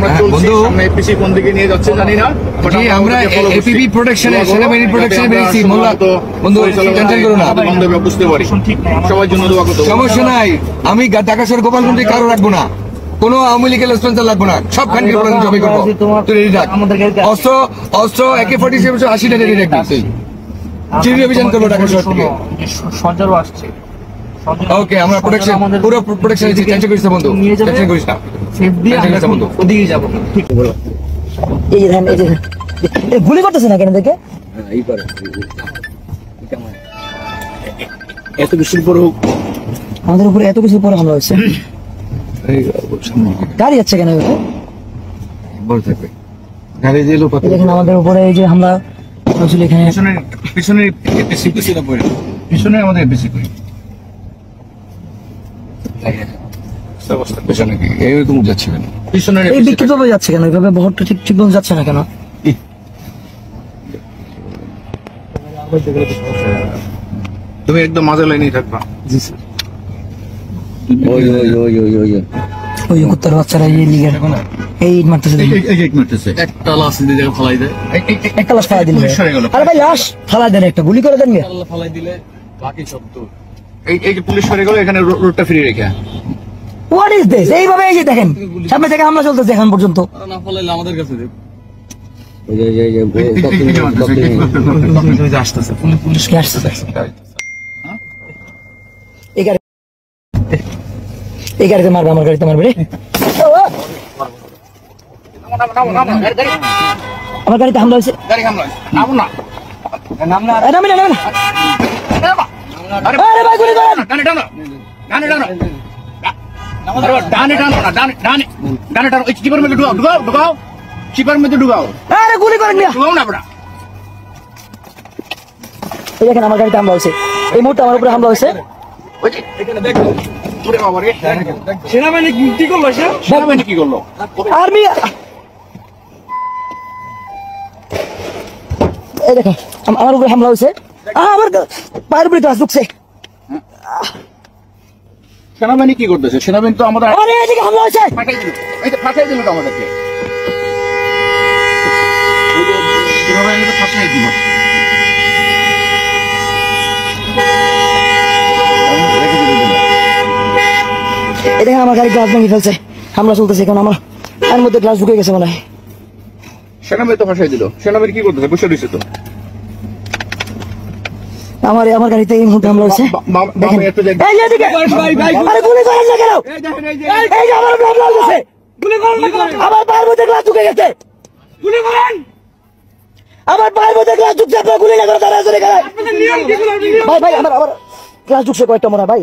আমরা চলছি, সামনে এপিসি কোন দিকে নিয়ে যাচ্ছে জানি না। আমরা এপিপি প্রোটেকশনে, সেনাবাহিনী প্রোটেকশনে বেরিয়েছি। মোল্লা বন্ধু টেনশন করো না, বান্ধবে বুঝতে পারি। সবার জন্য দোয়া করতে, সমস্যা নাই। আমি ঢাকা শহর গোপালগঞ্জে কারো রাখবো না, কোন আওয়ামী লীগের স্পন্সর লাগবো না, সব খানকে জমি করবো। অস্ত্র অস্ত্র AK-47 80 টাকা রেডি রাখবি। চিঠি অভিযান করবো ঢাকা শহর থেকে। সঞ্চারও আসছে। ওকে, আমরা প্রোটেকশন, পুরো প্রোটেকশন দিচ্ছি। টেনশন করিস না বন্ধু, টেনশন করিস না, সেফ দিয়ে আমরা বন্ধু ওদিকে যাব। ঠিক বলো। এই যে এই যে গুলি করতেছে না কেন দেখে? এই পারে এত কিছুর পর আমাদের উপরে এত কিছু পরে হামলা হচ্ছে। গাড়ি যাচ্ছে কেন? বড় থাকবে গাড়ি দিয়ে লোক দেখেন আমাদের উপরে এই যে হামলা হচ্ছিল এখানে। পিছনে এপিসি পিছনে পড়ে, পিছনে আমাদের এপিসি করি অবস্থা। পেছনে কি এইরকম যাচ্ছে কেন? পিছনে এই বিক্ষিপ্ত ভাবে যাচ্ছে কেন? এইভাবে ভোটটা ঠিক ঠিক মতো যাচ্ছে না কেন? তুমি একদম মাঝে লাইনেই থাকবা। জি স্যার। ওই কুত্তার বাচ্চারা এই লিগের এই ইট মারতেছে। একটা লাশ দিয়ে জায়গা ফালাই দেয়, একটা লাশ ফালাই দিলে। আরে ভাই লাশ ফালাই দেন, একটা গুলি করে দেন। ফালাই দিলে বাকি সব তো এই যে পুলিশ সরে গেল, এখানে রোডটা ফ্রি রেখে। What is this? এইভাবে এই যে দেখেন সামনে থেকে হামলা চলতেছে এখন পর্যন্ত। না ফালাইলে আমাদের কাছে দেব। আসতেছে পুলিশ কে আসতেছে? এই গাড়িতে মারবে, আমার গাড়িতে মারবে রে। আমার গাড়িতে হামলা হয়েছে। গাড়ি হামলা নামো না, নামবে না। আরে ভাই গুলি করেন। ডানে টানো, ডানে টানো, ডানে টানো না, ডানে ডানে টানো। এই চিপার মধ্যে ঢুকাও, চিপার মধ্যে ঢুকাও। আরে গুলি করেন না, ঢুকাও না বড়া। এই দেখেন আমার গাড়িতে হামলা হয়েছে। এই মুহূর্তে আমার উপরে হামলা হয়েছে। ওই যে এখানে দেখো, ওরে বাবা রে, সেনাবাহিনী কি করলো? সেনাবাহিনী কি করলো? আর্মি। এই দেখেন আমার উপরে হামলা হয়েছে। আমার পায়ের উপরে গ্লাস ঢুকছে। সেনাবাহিনী কি করতেছে? সেনাবাহিনী তো আমাদের আরে এদিকে হামলা হয়েছে। ফাটাই দিল তো আমাদেরকে। সেনাবাহিনী তো ফাটাই দিল। এই দেখেন আমার গাড়ি গ্লাস ভেঙে ফেলছে। হামলা চলতেছে এখন, আমার এর মধ্যে গ্লাস ঢুকে গেছে মনে হয়। সেনাবাহিনী তো ফাটাই দিল। সেনাবাহিনী কি করতেছে? বসে রয়েছে তো। আমার গাড়িতে এই মুহূর্তে হামলা হয়েছে। দেখেন এই যে এদিকে। আরে গুলি করেন না কেন? এই যে আমার উপরে হামলা হয়েছে। গুলি করেন না কেন? আমার পায়ের মধ্যে গ্লাস ঢুকে গেছে। গুলি করেন। আমার পায়ের মধ্যে গ্লাস ঢুকছে, আপনারা গুলি না করে দাঁড়ায় ধরে গেলেন। ভাই আমার গ্লাস ঢুকছে কয়েকটা মনে হয় ভাই।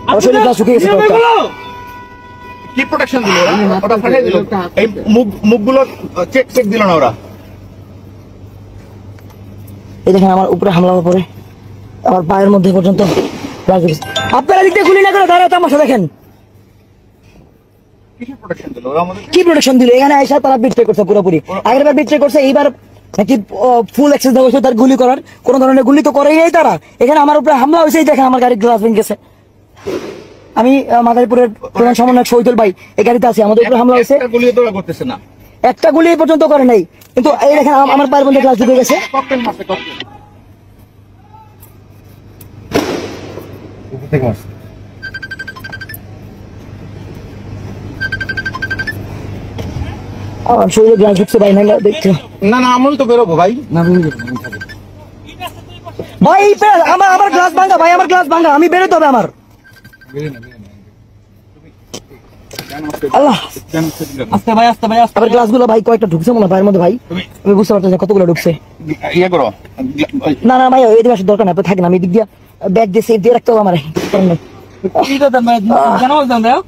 আমার শরীরে গ্লাস ঢুকে গেছে কয়েকটা। কি প্রোটেকশন দিল ওরা? ওটা ফাটাই দিল। এই মুখগুলো চেক দিল না ওরা। এই দেখেন আমার উপরে হামলা হওয়ার পরে আমার পায়ের মধ্যে পর্যন্ত গ্লাস ঢুকেছে। আপনারা দিক দিয়ে গুলি না করে দাঁড়ায় তামাশা দেখেন। কি প্রোটেকশন দিল ওরা আমাদের? কি প্রোটেকশন দিল? এখানে আইসা তারা বিট্রে করছে পুরোপুরি। আগের বার বিট্রে করছে, এইবার নাকি ফুল অ্যাক্সেস দেওয়া হয়েছে তার গুলি করার। কোন ধরনের গুলি তো করেই নাই তারা। এখানে আমার উপরে হামলা হয়েছে। দেখেন আমার গাড়ির গ্লাস ভেঙে গেছে। আমি মাদারীপুরের প্রধান সমন্বয়ক শহীদুল ভাই এই গাড়িতে আছি। আমাদের উপরে হামলা হয়েছে। গুলি তো করতেছে না, একটা গুলি পর্যন্ত করে নাই, কিন্তু এই দেখেন আমার পায়ের মধ্যে গ্লাস ঢুকে গেছে। ককটেল মারছে, ককটেল। আমার শরীরে গ্লাস ঢুকছে ভাই। না দেখছো না আমি তো বেরোবো ভাই। না ভাই আমার গ্লাস ভাঙা ভাই, আমার গ্লাস ভাঙা। আমি বেরোতে হবে আমার। আল্লাহ আস্তে ভাই, আস্তে ভাই, আস্তে। আমার গ্লাসগুলো ভাই কয়েকটা ঢুকছে মনে হয় পায়ের মধ্যে ভাই। আমি বুঝতে পারতেছি কতগুলো ঢুকছে। ইয়ে করো না ভাই এই দিকে আসার দরকার না, আপনি থাকেন। আমি দিক দিয়ে ব্যাগ দিয়ে সেফ দিয়ে রাখতে হবে আমার। কি তো দেন ভাই, জানাও দেন দাও।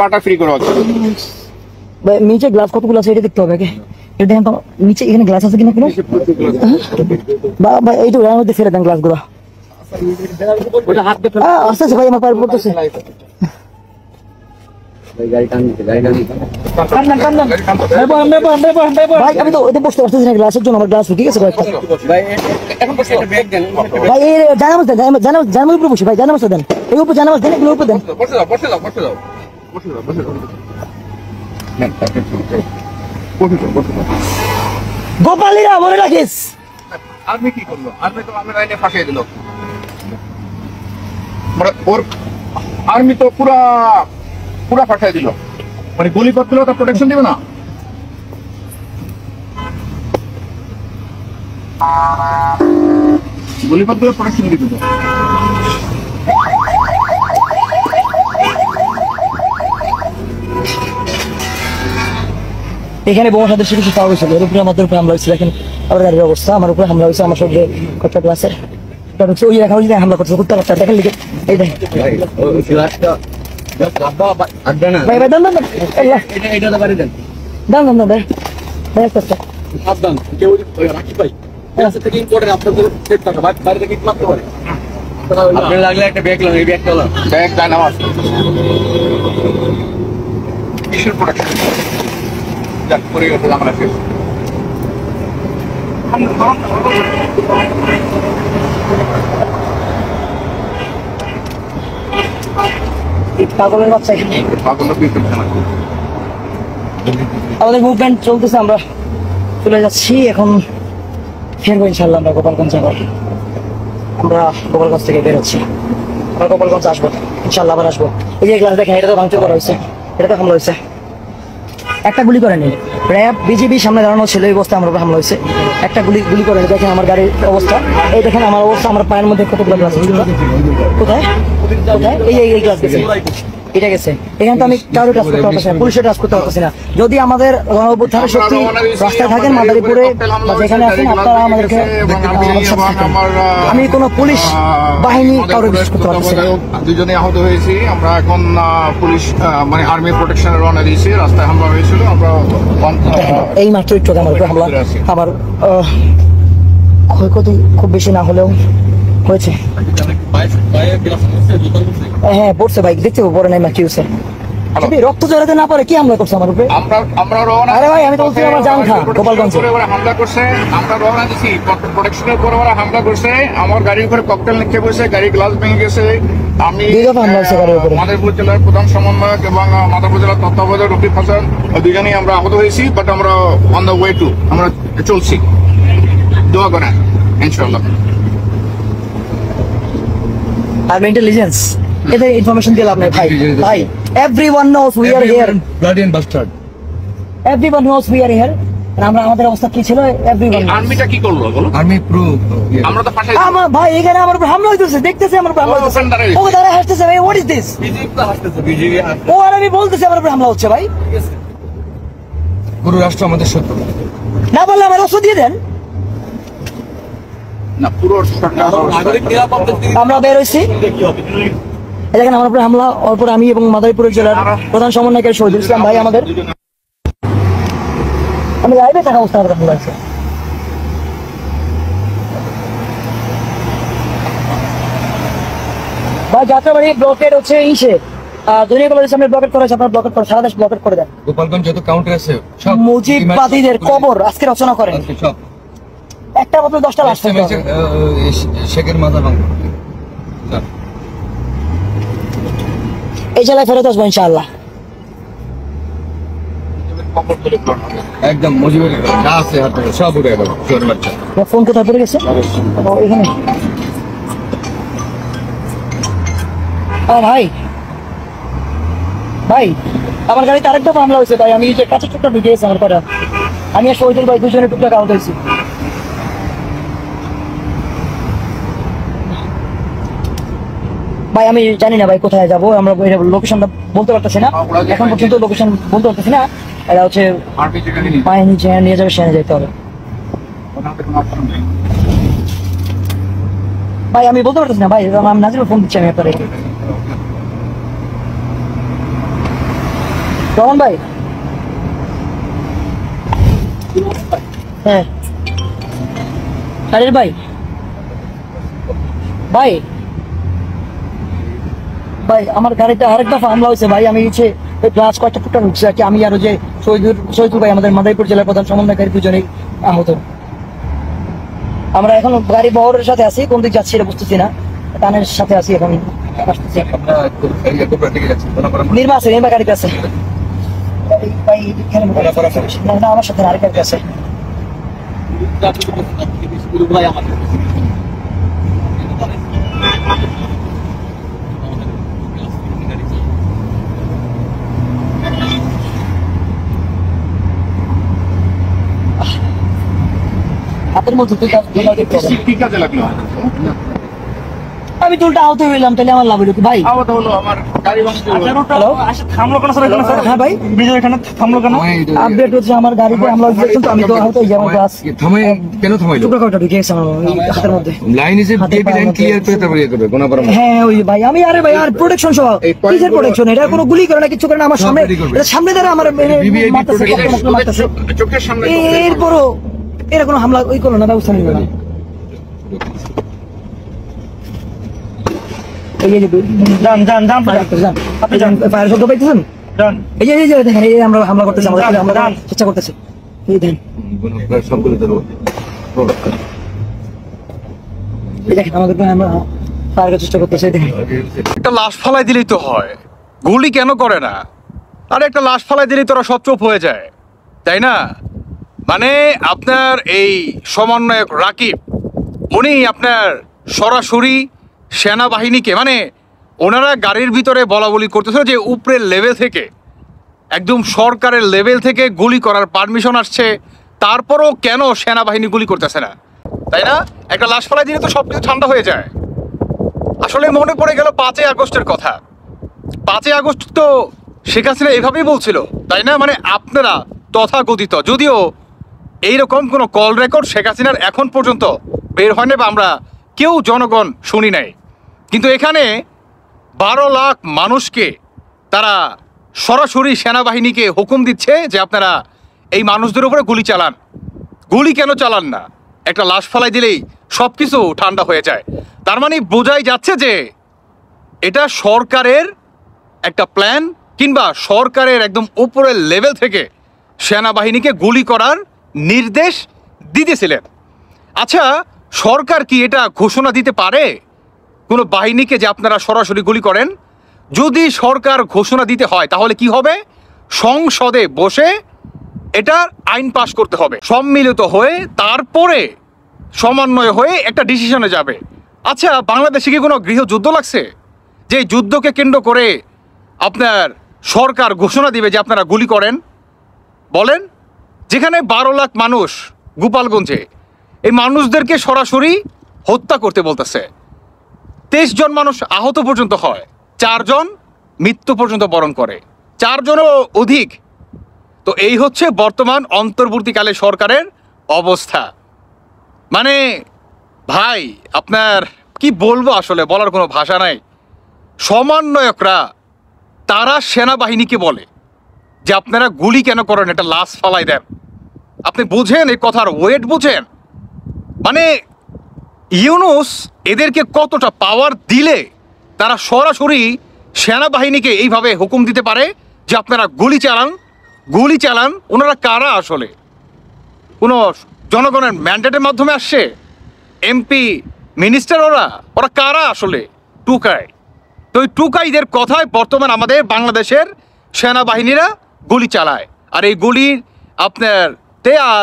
পাটা ফ্রি করো। ভাই নিচে গ্লাস কতগুলো আছে এটা দেখতে হবে আগে। এটা দেখেন তো নিচে এখানে গ্লাস আছে কিনা কোনো। ভাই এইটু এর মধ্যে ফেলে দেন গ্লাসগুলো। আস্তে ভাই আমার পায়ের পড়তেছে। ভাই আমি তো ওইটা বসতে পারতেছি না গ্লাসের জন্য। আমার গ্লাস ঢুকে গেছে কয়েকটা। ভাই এই জানামাজ দেন, জানামাজ উপরে বসি ভাই। জানামাজ দেন, এই উপরে জানামাজ দেন, এগুলো উপরে দেন। বসে যাও, বসে যাও। না, তাকে বসে যাও, বসে যাও। গোপালীরা মনে রাখিস আর্মি কি করলো? আর্মি তো আমার আইনে ফাঁসিয়ে দিল। মানে ওর আর্মি তো পুরা পুরা ফাঁসিয়ে দিল। মানে গুলি করতে তার প্রোটেকশন দিবে না? গুলি করতে প্রোটেকশন দিবে তো। এখানে বোমার সাথে কিছু পাওয়া গেছিল, এর উপরে আমাদের উপরে হামলা হয়েছে। দেখেন আমার গাড়ির অবস্থা, আমার উপরে হামলা হয়েছে, আমার শরীরে কত গ্লাসের ওই রাখা হয়েছে, হামলা করছে কুত্তা বাচ্চা। দেখেন লিখে এই দেখেন ভাই ভাই, দাম দাম দাম দাম দাম দাম ভাই একটা সাবধান, কেউ রাখি ভাই থেকে ইম্পোর্টের আপনাদের সেট টাকা বাইরে থেকে মারতে পারে। আপনি লাগলে একটা ব্যাগ লাগান, এই ব্যাগটা লাগান। ব্যাগ দেয় না আমার। কিসের প্রোটেকশন? যাক করে গেছে আমরা শেষ। পাগলের বাচ্চা এখানে। পাগল কি করছে না? আমাদের মুভমেন্ট চলতেছে, আমরা চলে যাচ্ছি এখন। ফিরবো ইনশাল্লাহ আমরা গোপালগঞ্জ আবার। আমরা গোপালগঞ্জ থেকে বেরোচ্ছি, আমরা গোপালগঞ্জ আসবো ইনশাল্লাহ, আবার আসবো। এই যে গ্লাস দেখেন, এটা তো ভাঙচুর করা হয়েছে, এটা তো হামলা হয়েছে। একটা গুলি করেনি, র্যাব বিজিবি সামনে দাঁড়ানো ছিল, এই অবস্থায় আমার উপর হামলা হয়েছে। একটা গুলি করেনি। দেখেন আমার গাড়ির অবস্থা, এই দেখেন আমার অবস্থা, আমার পায়ের মধ্যে কতগুলো গ্লাস। কোথায় কোথায়? এই গ্লাস গেছে, এটা গেছে। এখানে তো আমি কারো টাচ করতে পারতেছি না, পুলিশের টাচ করতে পারতেছি না। যদি আমাদের গণঅভ্যুত্থানের শক্তি রাস্তায় থাকেন, মাদারীপুরে বা যেখানে আছেন, আপনারা আমাদেরকে আমাদের সাথে থাকেন। আমি কোনো পুলিশ বাহিনী কারো বিশ্বাস করতে পারতেছি না। দুজনে আহত হয়েছি আমরা। এখন পুলিশ মানে আর্মি প্রোটেকশনের রওনা দিয়েছি। রাস্তায় হামলা হয়েছিল, আমরা এই মাত্র একটু আমার উপরে হামলা। আমার ক্ষয়ক্ষতি খুব বেশি না হলেও হয়েছে। হ্যাঁ পড়ছে বাইক, দেখতে পরে নাই কি হয়েছে। রক্ত জড়াতে না পারে কি হামলা করছে আমার উপরে? আমরা রওনা। আরে ভাই আমি তো বলছি আমার জান খা গোপালগঞ্জে হামলা করছে। আমরা রওনা দিছি প্রোটেকশনের পরে ওরা হামলা করছে। আমার গাড়ির উপরে ককটেল নিক্ষেপ হয়েছে, গাড়ি গ্লাস ভেঙে গেছে। আমি মাদারীপুর জেলার প্রধান সমন্বয়ক এবং মাদারীপুর জেলার তত্ত্বাবধায়ক রফিক হাসান দুজনেই আমরা আহত হয়েছি। বাট আমরা অন দ্য ওয়ে টু, আমরা চলছি। দোয়া করেন ইনশাআল্লাহ। আর্মি ইন্টেলিজেন্স এদের ইনফরমেশন দিয়ে লাভ নাই ভাই। ভাই everyone knows we are here, bloody and bastard. Everyone knows we are here. আমরা আমাদের অবস্থা কি ছিল এভরিওয়ান। আর্মিটা কি করলো বলো? আর্মি প্রো আমরা তো ফাঁসাই আমার ভাই এখানে আমার উপর হামলা হইতেছে, দেখতেছে আমার উপর হামলা হইতেছে। ও দাঁড়া হাসতেছে ভাই, হোয়াট ইজ দিস? বিজেপি তো হাসতেছে, বিজেপি ও আর আমি বলতেছি আমার উপর হামলা হচ্ছে ভাই। পুরো রাষ্ট্র আমাদের শত্রু। না বললে আমার অস্ত্র দিয়ে দেন। না পুরো নাগরিক নিরাপত্তা আমরা বের হইছি, দেখেন আমার উপরে হামলা। ওরপর আমি এবং মাদারীপুর জেলার প্রধান সমন্বয়কারী শহীদুল ইসলাম ভাই আমাদের, আমি লাইভে থাকা অবস্থা আমাদের হামলা হয়েছে। ভাই যাত্রাবাড়ি ব্লকেট হচ্ছে ইসে দুনিয়া কলেজের সামনে ব্লকেট করা হয়েছে, আপনার ব্লকেট করে সারা দেশ ব্লকেট করে দেন। গোপালগঞ্জ যত কাউন্টার আছে সব মুজিববাদীদের কবর আজকে রচনা করেন। সব একটা বছর 10টা লাশ থাকতে হবে। শেখের মাথা ভাঙ। এই জেলায় ফেরত আসবো ইনশাআল্লাহ। একদম মুজিবের যা আছে হাতে সব উড়ে গেল। চোরের বাচ্চা ফোন কোথায় পড়ে গেছে? ও এখানে। ভাই ভাই আমার গাড়িতে আরেকটা হামলা হয়েছে ভাই। আমি যে কাছে টুকটা ঢুকে গেছি আমার কটা। আমি আর শহীদুল ভাই দুজনে টুকটাক আহত হয়েছি। ভাই আমি জানি না ভাই কোথায় যাবো, আমরা লোকেশনটা বলতে পারতেছি না এখন পর্যন্ত, লোকেশন বলতে পারতেছি না। এটা হচ্ছে আর্মি যেখানে নিয়ে পায়ে নিচে নিয়ে যাবে, সেখানে যেতে হবে। ভাই আমি বলতে পারতেছি না ভাই, আমি নাজির ফোন দিচ্ছি আমি আপনার। রহমান ভাই, হ্যাঁ আরে ভাই ভাই ভাই আমার গাড়িতে আরেক দফা হামলা হয়েছে ভাই। আমি হচ্ছে গ্লাস কয়েকটা ফুটা ঢুকছে আর কি। আমি আরো যে শহীদুল ভাই আমাদের মাদারীপুর জেলার প্রধান সমন্বয়কারী দুজনেই আহত। আমরা এখন গাড়ি বহরের সাথে আছি, কোন দিক যাচ্ছি এটা বুঝতেছি না, টানের সাথে আছি এখন। নির্বাচন এবার গাড়িতে আছে ভাই এখানে না আমার সাথে আরেক গাড়ি আছে ভাই আমাদের হাতের মধ্যে কি কাজে লাগলো? আমি তো উল্টা আহত হইলাম, তাহলে আমার লাভ হইলো কি ভাই? আহত হলো, আমার গাড়ি ভাঙতে হলো। হ্যালো থামলো কেন স্যার এখানে? হ্যাঁ ভাই, ব্রিজের এখানে থামলো কেন? আপডেট হচ্ছে আমার গাড়িতে হামলা হয়েছে, তো আমি তো আহত হয়ে যাবো। ক্লাস কেন থামাইলো? টুকরা কয়টা ঢুকে গেছে আমার হাতের মধ্যে। লাইন এসে বিজেপি লাইন ক্লিয়ার করে তারপরে ইয়ে করবে কোনো পরামর্শ। হ্যাঁ ওই ভাই আমি আরে ভাই আর প্রোটেকশন সহ কিসের প্রোটেকশন? এটা কোনো গুলি করে না, কিছু করে না, আমার সামনে এটা সামনে দ্বারা আমার মারতেছে, মারতেছে। চোখের সামনে এরপরও এরা কোনো হামলা ওই করলো না, ব্যবস্থা নিল না। এই যে যান যান যান যান, আপনি যান, ফায়ার শব্দ পাইতেছেন? যান। এই যে দেখেন, এই যে আমরা হামলা করতেছি, আমাদের উপরে হামলা করার চেষ্টা করতেছে। এই দেখেন, সবগুলো ধরো। এই দেখেন আমাদের উপরে আমরা ফায়ার করার চেষ্টা করতেছে। এই দেখেন একটা লাশ ফালাই দিলেই তো হয়, গুলি কেন করে না? আর একটা লাশ ফালাই দিলেই তোরা সব চুপ হয়ে যায়, তাই না? মানে আপনার এই সমন্বয়ক রাকিব, উনি আপনার সরাসরি সেনাবাহিনীকে, মানে ওনারা গাড়ির ভিতরে বলা বলি করতেছিল যে উপরের লেভেল থেকে, একদম সরকারের লেভেল থেকে গুলি করার পারমিশন আসছে, তারপরও কেন সেনাবাহিনী গুলি করতেছে না? তাই না? একটা লাশ ফালাই দিলে তো সব কিছু ঠান্ডা হয়ে যায়। আসলে মনে পড়ে গেল 5ই আগস্টের কথা। 5ই আগস্ট তো শেখ হাসিনা এভাবেই বলছিল, তাই না? মানে আপনারা তথাকথিত, যদিও এইরকম কোনো কল রেকর্ড শেখ হাসিনার এখন পর্যন্ত বের হয় না বা আমরা কেউ জনগণ শুনি নাই, কিন্তু এখানে 12 লাখ মানুষকে তারা সরাসরি সেনাবাহিনীকে হুকুম দিচ্ছে যে আপনারা এই মানুষদের উপরে গুলি চালান। গুলি কেন চালান না? একটা লাশ ফালাই দিলেই সব কিছু ঠান্ডা হয়ে যায়। তার মানে বোঝাই যাচ্ছে যে এটা সরকারের একটা প্ল্যান, কিংবা সরকারের একদম উপরের লেভেল থেকে সেনাবাহিনীকে গুলি করার নির্দেশ দিতেছিলেন। আচ্ছা, সরকার কি এটা ঘোষণা দিতে পারে কোনো বাহিনীকে যে আপনারা সরাসরি গুলি করেন? যদি সরকার ঘোষণা দিতে হয় তাহলে কি হবে? সংসদে বসে এটার আইন পাশ করতে হবে, সম্মিলিত হয়ে তারপরে সমন্বয় হয়ে একটা ডিসিশনে যাবে। আচ্ছা, বাংলাদেশে কি কোনো গৃহযুদ্ধ লাগছে যে যুদ্ধকে কেন্দ্র করে আপনার সরকার ঘোষণা দিবে যে আপনারা গুলি করেন? বলেন, যেখানে 12 লাখ মানুষ গোপালগঞ্জে, এই মানুষদেরকে সরাসরি হত্যা করতে বলতেছে, 23 জন মানুষ আহত পর্যন্ত হয়, 4 জন মৃত্যু পর্যন্ত বরণ করে, 4 জনও অধিক। তো এই হচ্ছে বর্তমান অন্তর্বর্তীকালে সরকারের অবস্থা। মানে ভাই, আপনার কি বলবো, আসলে বলার কোনো ভাষা নাই। সমন্বয়করা তারা সেনাবাহিনীকে বলে যে আপনারা গুলি কেন করেন, এটা লাশ ফালাই দেন। আপনি বুঝেন এই কথার ওয়েট, বুঝেন? মানে ইউনূস এদেরকে কতটা পাওয়ার দিলে তারা সরাসরি সেনাবাহিনীকে এইভাবে হুকুম দিতে পারে যে আপনারা গুলি চালান, গুলি চালান। ওনারা কারা আসলে? কোনো জনগণের ম্যান্ডেটের মাধ্যমে আসছে? এমপি, মিনিস্টার, ওরা কারা আসলে? টুকাই। তো ওই টুকাইদের কথায় বর্তমান আমাদের বাংলাদেশের সেনাবাহিনীরা গুলি চালায়, আর এই গুলির আপনার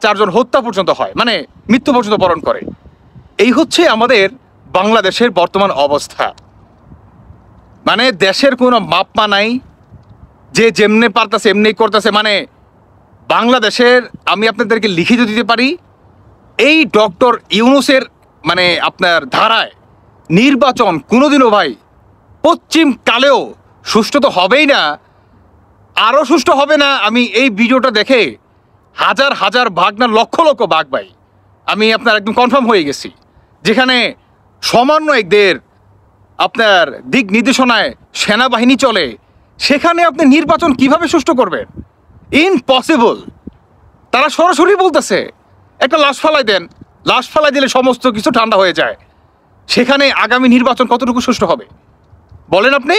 4 জন হত্যা পর্যন্ত হয়, মানে মৃত্যু পর্যন্ত বরণ করে। এই হচ্ছে আমাদের বাংলাদেশের বর্তমান অবস্থা। মানে দেশের কোনো মাপমা নাই, যে যেমনি পারতেছে এমনি করতেছে। মানে বাংলাদেশের, আমি আপনাদেরকে লিখিত দিতে পারি, এই ডক্টর ইউনূসের মানে আপনার ধারায় নির্বাচন কোনোদিনও ভাই পশ্চিম কালেও সুষ্ঠু তো হবেই না, আরও সুষ্ঠু হবে না। আমি এই ভিডিওটা দেখে হাজার হাজার ভাগ না লক্ষ লক্ষ ভাগ ভাই, আমি আপনার একদম কনফার্ম হয়ে গেছি। যেখানে সমন্বয়কদের আপনার দিক নির্দেশনায় সেনাবাহিনী চলে, সেখানে আপনি নির্বাচন কিভাবে সুষ্ঠু করবেন? ইম্পসিবল। তারা সরাসরি বলতেছে একটা লাশ ফালাই দেন, লাশ ফালাই দিলে সমস্ত কিছু ঠান্ডা হয়ে যায়। সেখানে আগামী নির্বাচন কতটুকু সুষ্ঠু হবে বলেন আপনি?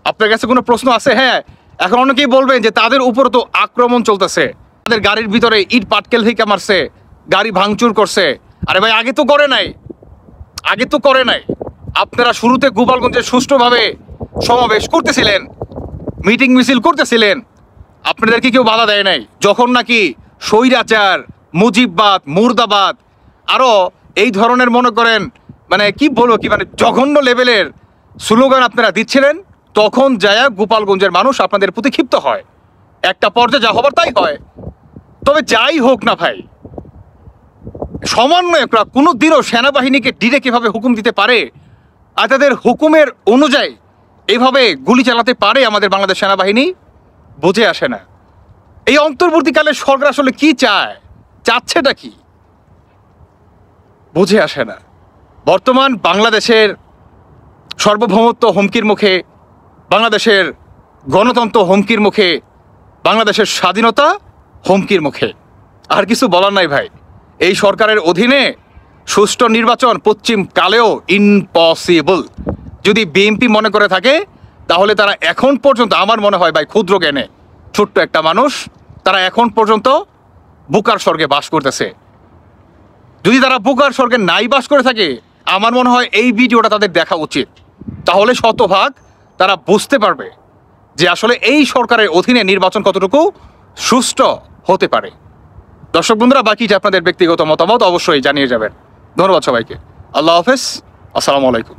আপনার কাছে কোনো প্রশ্ন আছে? হ্যাঁ, এখন অনেকেই বলবেন যে তাদের উপর তো আক্রমণ চলতেছে, তাদের গাড়ির ভিতরে ইট পাটকেল থেকে মারছে, গাড়ি ভাঙচুর করছে। আরে ভাই, আগে তো করে নাই, আগে তো করে নাই। আপনারা শুরুতে গোপালগঞ্জে সুষ্ঠুভাবে সমাবেশ করতেছিলেন, মিটিং মিছিল করতেছিলেন, আপনাদেরকে কেউ বাধা দেয় নাই। যখন নাকি স্বৈরাচার, মুজিববাদ, মুর্দাবাদ, আরো এই ধরনের মনে করেন মানে কি বলবো কি মানে জঘন্য লেভেলের স্লোগান আপনারা দিচ্ছিলেন, তখন যায়া গোপালগঞ্জের মানুষ আপনাদের প্রতি ক্ষিপ্ত হয়। একটা পর্যায়ে যা হবার তাই হয়। তবে যাই হোক না ভাই, সমন্বয়করা কোনোদিনও সেনাবাহিনীকে ডিরেক্ট এভাবে হুকুম দিতে পারে আর তাদের হুকুমের অনুযায়ী এভাবে গুলি চালাতে পারে আমাদের বাংলাদেশ সেনাবাহিনী? বুঝে আসে না। এই অন্তর্বর্তীকালে সরকার আসলে কি চায়, চাচ্ছেটা কি বুঝে আসে না। বর্তমান বাংলাদেশের সার্বভৌমত্ব হুমকির মুখে, বাংলাদেশের গণতন্ত্র হুমকির মুখে, বাংলাদেশের স্বাধীনতা হুমকির মুখে। আর কিছু বলার নাই ভাই। এই সরকারের অধীনে সুষ্ঠু নির্বাচন পশ্চিম কালেও ইম্পসিবল। যদি বিএনপি মনে করে থাকে তাহলে তারা এখন পর্যন্ত, আমার মনে হয় ভাই ক্ষুদ্র জ্ঞানে ছোট্ট একটা মানুষ, তারা এখন পর্যন্ত বুকার স্বর্গে বাস করতেছে। যদি তারা বুকার স্বর্গে নাই বাস করে থাকে, আমার মনে হয় এই ভিডিওটা তাদের দেখা উচিত। তাহলে শতভাগ তারা বুঝতে পারবে যে আসলে এই সরকারের অধীনে নির্বাচন কতটুকু সুষ্ঠু হতে পারে। দর্শক বন্ধুরা, বাকিটা আপনাদের ব্যক্তিগত মতামত অবশ্যই জানিয়ে যাবেন। ধন্যবাদ সবাইকে। আল্লাহ হাফেজ, আসসালামু আলাইকুম।